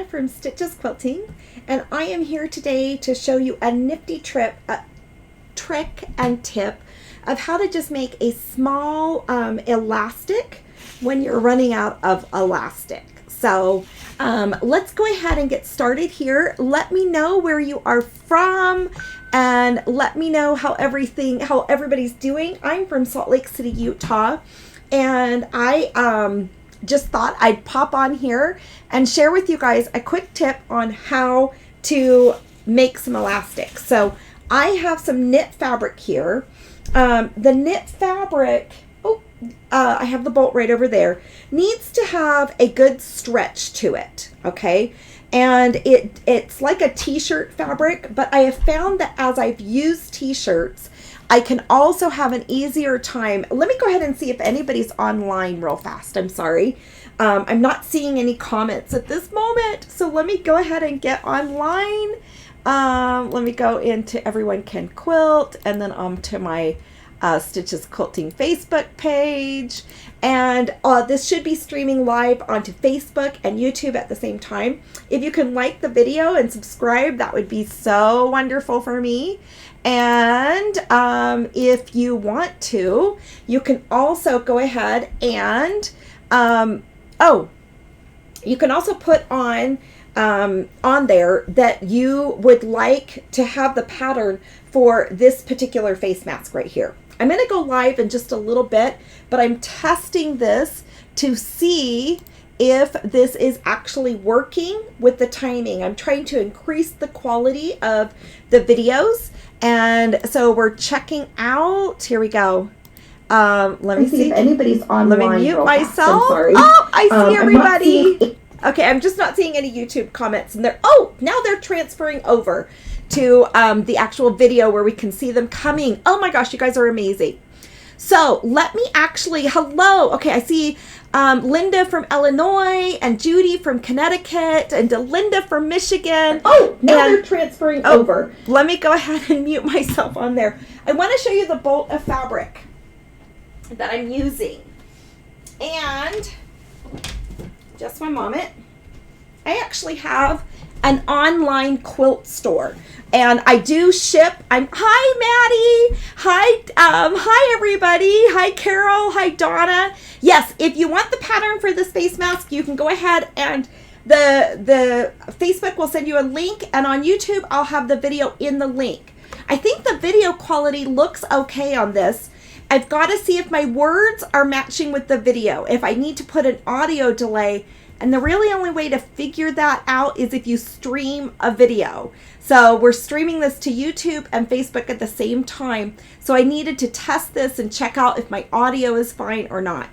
from Stitches Quilting, and I am here today to show you a nifty trick and tip of how to just make a small elastic when you're running out of elastic. So let's go ahead and get started here. Let me know where you are from and let me know how everybody's doing. I'm from Salt Lake City, Utah, and I just thought I'd pop on here and share with you guys a quick tip on how to make some elastic. So I have some knit fabric here. The knit fabric, I have the bolt right over there, needs to have a good stretch to it, okay? And it's like a t-shirt fabric, but I have found that as I've used t-shirts, I can also have an easier time. Let me go ahead and see if anybody's online real fast. I'm sorry. I'm not seeing any comments at this moment, so let me go ahead and get online. Let me go into Everyone Can Quilt, and then to my Stitches Quilting Facebook page. And this should be streaming live onto Facebook and YouTube at the same time. If you can like the video and subscribe, that would be so wonderful for me. And if you want to, you can also go ahead and you can also put on there that you would like to have the pattern for this particular face mask right here. I'm going to go live in just a little bit, but I'm testing this to see if this is actually working with the timing. I'm trying to increase the quality of the videos, and so we're checking out. Here we go. Let me see if anybody's online. Let me mute myself. I'm sorry. Oh, I see everybody. Okay, I'm just not seeing any YouTube comments, and now they're transferring over to the actual video where we can see them coming. Oh my gosh, you guys are amazing. So let me hello. Okay, I see Linda from Illinois and Judy from Connecticut and Delinda from Michigan. They're transferring over. Let me go ahead and mute myself on there. I want to show you the bolt of fabric that I'm using. And just one moment. I actually have an online quilt store, and I do ship. Hi Maddie. Hi everybody. Hi Carol. Hi Donna. Yes, if you want the pattern for this face mask, you can go ahead and the Facebook will send you a link, and on YouTube I'll have the video in the link. I think the video quality looks okay on this. I've got to see if my words are matching with the video, if I need to put an audio delay, and the really only way to figure that out is if you stream a video. So we're streaming this to YouTube and Facebook at the same time, so I needed to test this and check out if my audio is fine or not.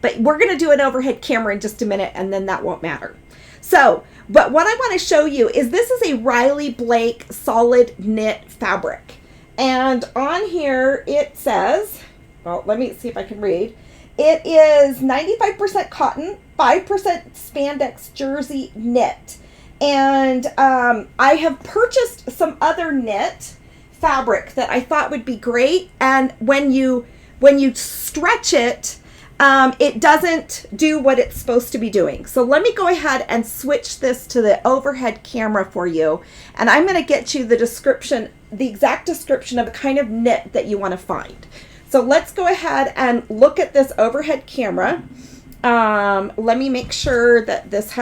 But we're going to do an overhead camera in just a minute, and then that won't matter. So, but what I want to show you is this is a Riley Blake solid knit fabric. And on here it says, well, let me see if I can read. It is 95% cotton, 5% spandex jersey knit. And I have purchased some other knit fabric that I thought would be great. And when you stretch it, it doesn't do what it's supposed to be doing. So let me go ahead and switch this to the overhead camera for you. And I'm going to get you the description, the exact description of the kind of knit that you want to find. So let's go ahead and look at this overhead camera. Let me make sure that this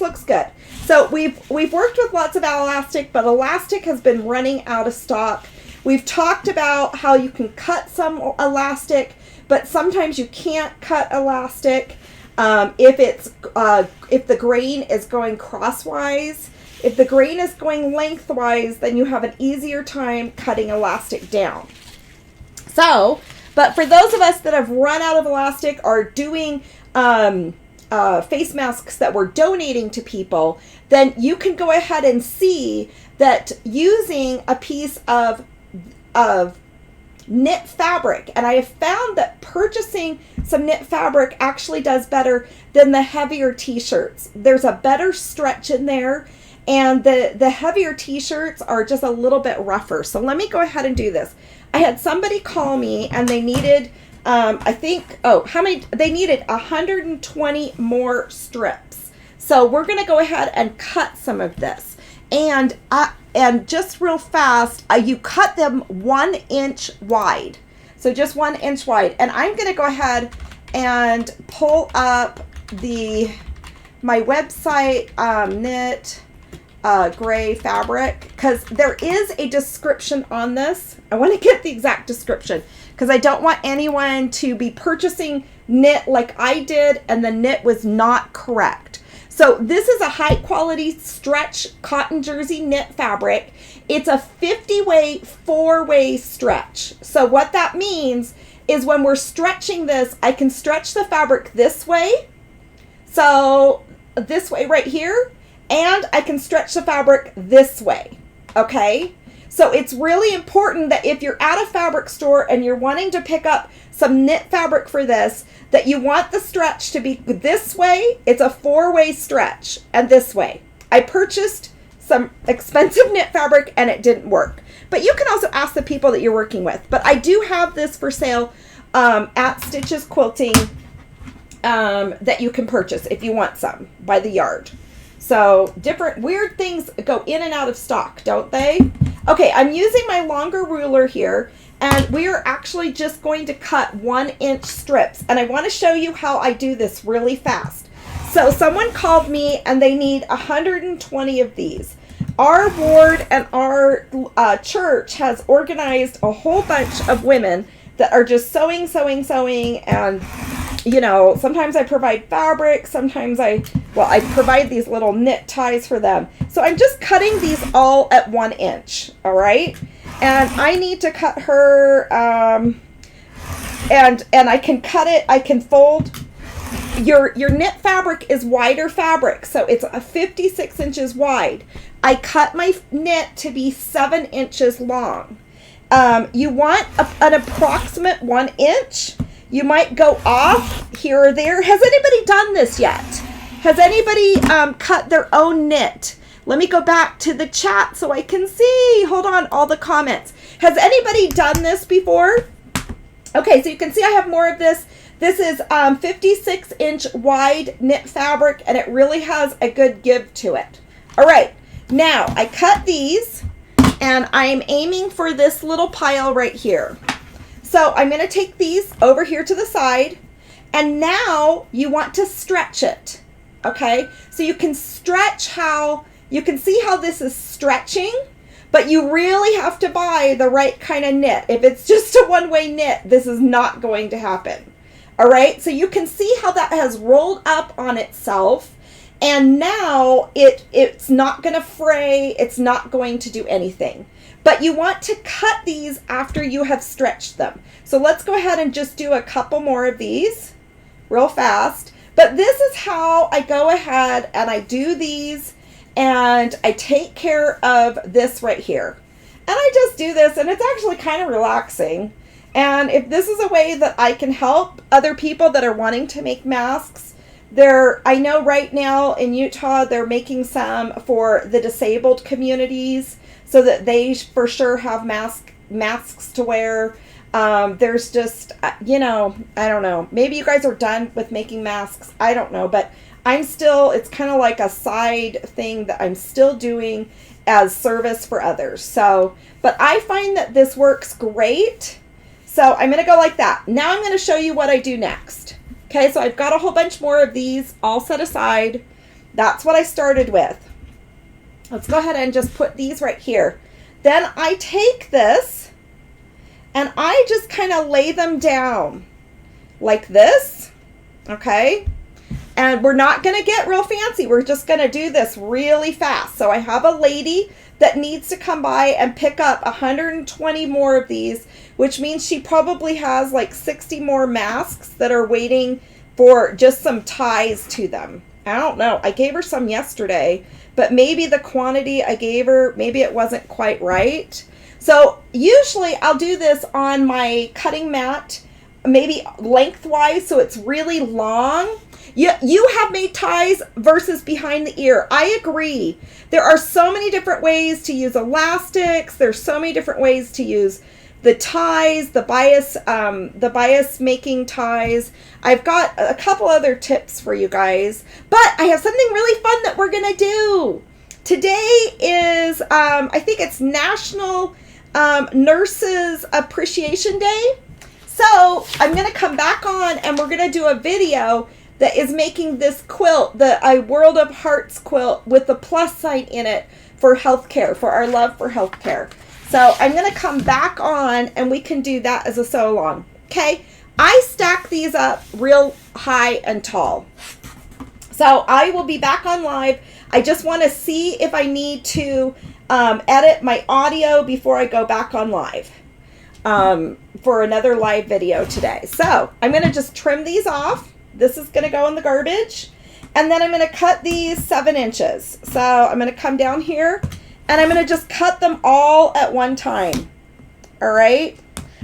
looks good. So we've worked with lots of elastic, but elastic has been running out of stock. We've talked about how you can cut some elastic, but sometimes you can't cut elastic if the grain is going crosswise. If the grain is going lengthwise, then you have an easier time cutting elastic down. So, but for those of us that have run out of elastic or doing face masks that we're donating to people, then you can go ahead and see that using a piece of knit fabric, and I have found that purchasing some knit fabric actually does better than the heavier t-shirts. There's a better stretch in there, and the heavier t-shirts are just a little bit rougher. So let me go ahead and do this. I had somebody call me and they needed they needed 120 more strips. So we're going to go ahead and cut some of this. And just real fast, you cut them 1 inch wide. So just 1 inch wide. And I'm going to go ahead and pull up my website, knit gray fabric, because there is a description on this. I want to get the exact description because I don't want anyone to be purchasing knit like I did and the knit was not correct. So this is a high quality stretch cotton jersey knit fabric. It's a 50-way, 4-way stretch. So what that means is when we're stretching this, I can stretch the fabric this way. So this way right here, and I can stretch the fabric this way, okay? So it's really important that if you're at a fabric store and you're wanting to pick up some knit fabric for this, that you want the stretch to be this way. It's a 4-way stretch, and this way. I purchased some expensive knit fabric and it didn't work. But you can also ask the people that you're working with. But I do have this for sale at Stitches Quilting that you can purchase if you want some by the yard. So different weird things go in and out of stock, don't they? Okay, I'm using my longer ruler here, and we are actually just going to cut 1 inch strips. And I want to show you how I do this really fast. So someone called me and they need 120 of these. Our ward and our church has organized a whole bunch of women that are just sewing, and you know, sometimes I provide fabric, sometimes I provide these little knit ties for them. So I'm just cutting these all at 1 inch, all right? And I need to cut her, and I can cut it, I can fold. Your knit fabric is wider fabric, so it's a 56 inches wide. I cut my knit to be 7 inches long. You want an approximate 1 inch. You might go off here or there. Has anybody done this yet? Has anybody cut their own knit? Let me go back to the chat so I can see. Hold on, all the comments. Has anybody done this before? Okay, so you can see I have more of this. This is 56 inch wide knit fabric, and it really has a good give to it. All right, now I cut these, and I'm aiming for this little pile right here. So I'm going to take these over here to the side, and now you want to stretch it, okay? So you can stretch you can see how this is stretching, but you really have to buy the right kind of knit. If it's just a one-way knit, this is not going to happen, all right? So you can see how that has rolled up on itself, and now it's not going to fray, it's not going to do anything. But you want to cut these after you have stretched them. So let's go ahead and just do a couple more of these real fast. But this is how I go ahead and I do these, and I take care of this right here. And I just do this, and it's actually kind of relaxing. And if this is a way that I can help other people that are wanting to make masks, I know right now in Utah, they're making some for the disabled communities, so that they for sure have masks to wear. There's just, you know, I don't know. Maybe you guys are done with making masks. I don't know. But it's kind of like a side thing that I'm still doing as service for others. So, but I find that this works great. So I'm going to go like that. Now I'm going to show you what I do next. Okay, so I've got a whole bunch more of these all set aside. That's what I started with. Let's go ahead and just put these right here. Then I take this and I just kind of lay them down like this, okay? And we're not going to get real fancy. We're just going to do this really fast. So I have a lady that needs to come by and pick up 120 more of these, which means she probably has like 60 more masks that are waiting for just some ties to them. I don't know. I gave her some yesterday, but maybe the quantity I gave her, maybe it wasn't quite right. So usually I'll do this on my cutting mat, maybe lengthwise, so it's really long. You have made ties versus behind the ear. I agree. There are so many different ways to use elastics. There's so many different ways to use the ties, the bias making ties. I've got a couple other tips for you guys, but I have something really fun that we're gonna do. Today is, I think it's National Nurses Appreciation Day. So I'm gonna come back on and we're gonna do a video that is making this quilt, the World of Hearts quilt with the plus sign in it for healthcare, for our love for healthcare. So I'm going to come back on and we can do that as a sew along. Okay, I stack these up real high and tall. So I will be back on live. I just want to see if I need to edit my audio before I go back on live for another live video today. So I'm going to just trim these off. This is going to go in the garbage. And then I'm going to cut these 7 inches. So I'm going to come down here and I'm going to just cut them all at one time. All right.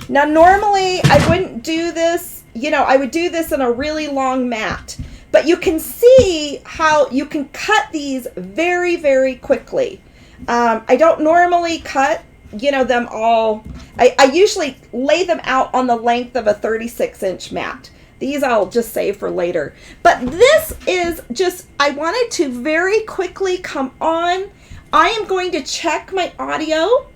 Now, normally I wouldn't do this. You know, I would do this in a really long mat. But you can see how you can cut these very, very quickly. I don't normally cut, you know, them all. I usually lay them out on the length of a 36-inch mat. These I'll just save for later. But this is just, I wanted to very quickly come on. I am going to check my audio.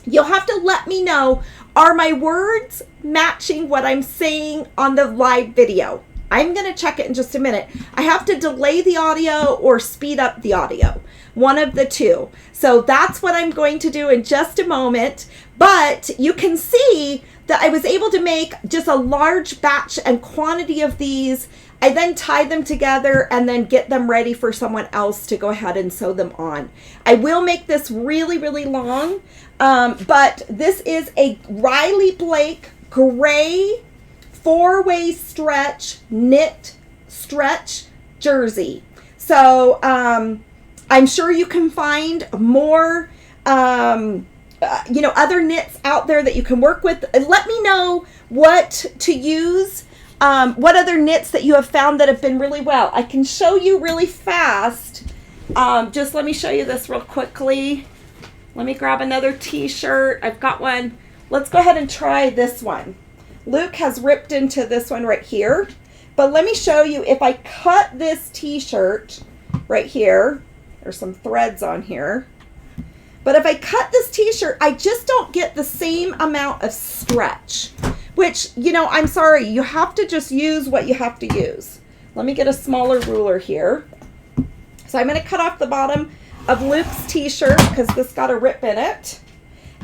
You'll have to let me know, are my words matching what I'm saying on the live video? I'm going to check it in just a minute. I have to delay the audio or speed up the audio. One of the two. So that's what I'm going to do in just a moment. But you can see that I was able to make just a large batch and quantity of these. I then tie them together and then get them ready for someone else to go ahead and sew them on. I will make this really, really long, but this is a Riley Blake gray 4-way stretch knit stretch jersey. So I'm sure you can find more you know, other knits out there that you can work with. Let me know what to use, what other knits that you have found that have been really well. I can show you really fast. Just let me show you this real quickly. Let me grab another t-shirt. I've got one. Let's go ahead and try this one. Luke has ripped into this one right here. But let me show you, if I cut this t-shirt right here, there's some threads on here. But if I cut this t-shirt, I just don't get the same amount of stretch, which, you know, I'm sorry, you have to just use what you have to use. Let me get a smaller ruler here. So I'm going to cut off the bottom of Luke's t-shirt because this got a rip in it.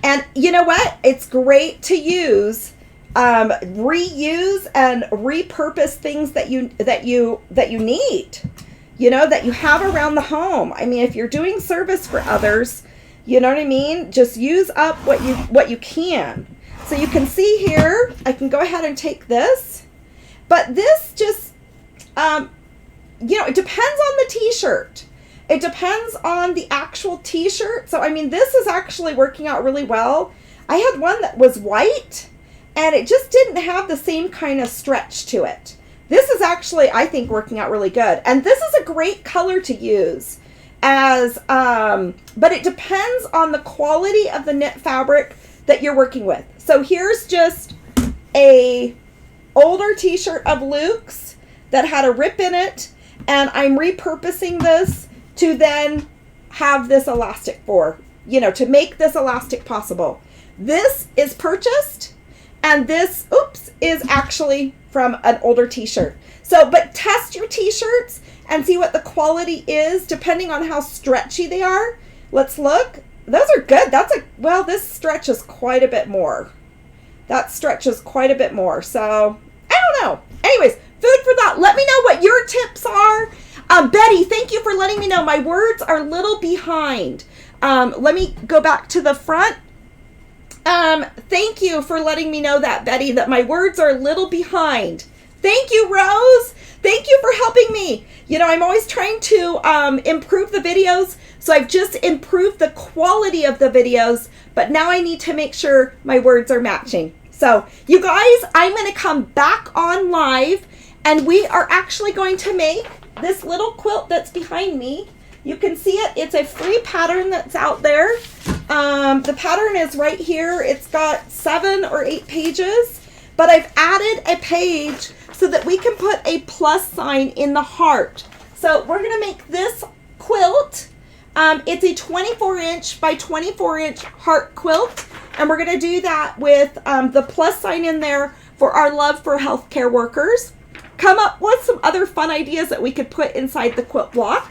And you know what? It's great to use, reuse and repurpose things that you need, you know, that you have around the home. I mean, if you're doing service for others, you know what I mean? Just use up what you can. So you can see here, I can go ahead and take this, but this just, you know, it depends on the t-shirt. It depends on the actual t-shirt. So, I mean, this is actually working out really well. I had one that was white and it just didn't have the same kind of stretch to it. This is actually, I think, working out really good. And this is a great color to use. But it depends on the quality of the knit fabric that you're working with. So here's just a older t-shirt of Luke's that had a rip in it, and I'm repurposing this to then have this elastic for, you know, to make this elastic possible. This is purchased, and this, oops, is actually from an older t-shirt. So, but test your t-shirts and see what the quality is depending on how stretchy they are. Let's look. Those are good. Well, this stretches quite a bit more. That stretches quite a bit more. So, I don't know. Anyways, food for thought. Let me know what your tips are. Betty, thank you for letting me know. My words are a little behind. Let me go back to the front. Thank you for letting me know that, Betty, that my words are a little behind. Thank you, Rose. Thank you for helping me. You know, I'm always trying to improve the videos. So I've just improved the quality of the videos, but now I need to make sure my words are matching. So you guys, I'm going to come back on live and we are actually going to make this little quilt that's behind me. You can see it. It's a free pattern that's out there The pattern is right here. It's got 7 or 8 pages, but I've added a page so that we can put a plus sign in the heart. So we're going to make this quilt. It's a 24-inch by 24-inch heart quilt, and we're going to do that with the plus sign in there for our love for healthcare workers. Come up with some other fun ideas that we could put inside the quilt block.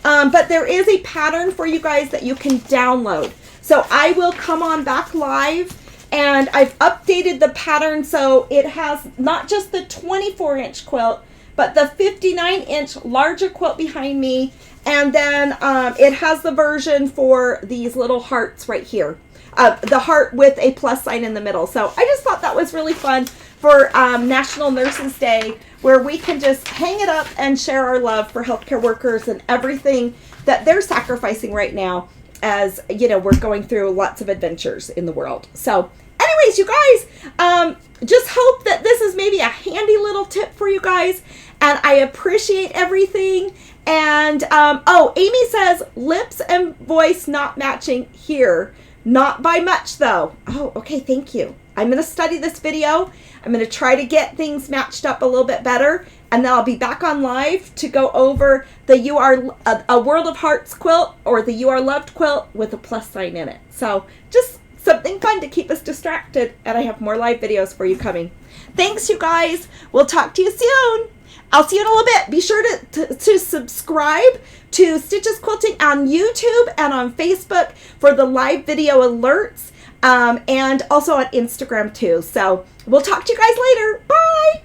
But there is a pattern for you guys that you can download. So I will come on back live, and I've updated the pattern so it has not just the 24-inch quilt, but the 59-inch larger quilt behind me. And then it has the version for these little hearts right here. The heart with a plus sign in the middle. So I just thought that was really fun for National Nurses Day, where we can just hang it up and share our love for healthcare workers and everything that they're sacrificing right now, as you know, we're going through lots of adventures in the world. So anyways, you guys, just hope that this is maybe a handy little tip for you guys, and I appreciate everything. And oh, Amy says lips and voice not matching here. Not by much though. Oh, okay, thank you. I'm going to study this video. I'm going to try to get things matched up a little bit better, and then I'll be back on live to go over the You Are a World of Hearts quilt, or the You Are Loved quilt with a plus sign in it. So just something fun to keep us distracted, and I have more live videos for you coming. Thanks, you guys. We'll talk to you soon. I'll see you in a little bit. Be sure to subscribe to Stitches Quilting on YouTube and on Facebook for the live video alerts, and also on Instagram too. So we'll talk to you guys later. Bye.